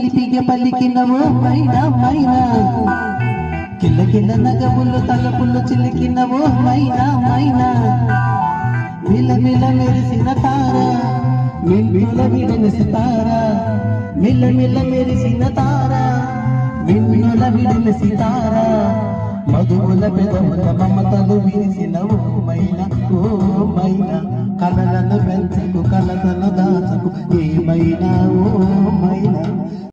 చిలిపిగా పలికినవో మైనా మైనా కిల్ల కిల్ల నగములు తలపులు చిలికినవో మైనా మైనా మిల మిల మెరిసిన తార మిల విడని సితార మిల మిల మెరిసిన తార మిల విడని సితార మధువుల పెదవుల మమతలు విరిసిన ఓ మైనా కలలను పెంచకు కలతను దాచకు ఏమైనా ఓ మైనా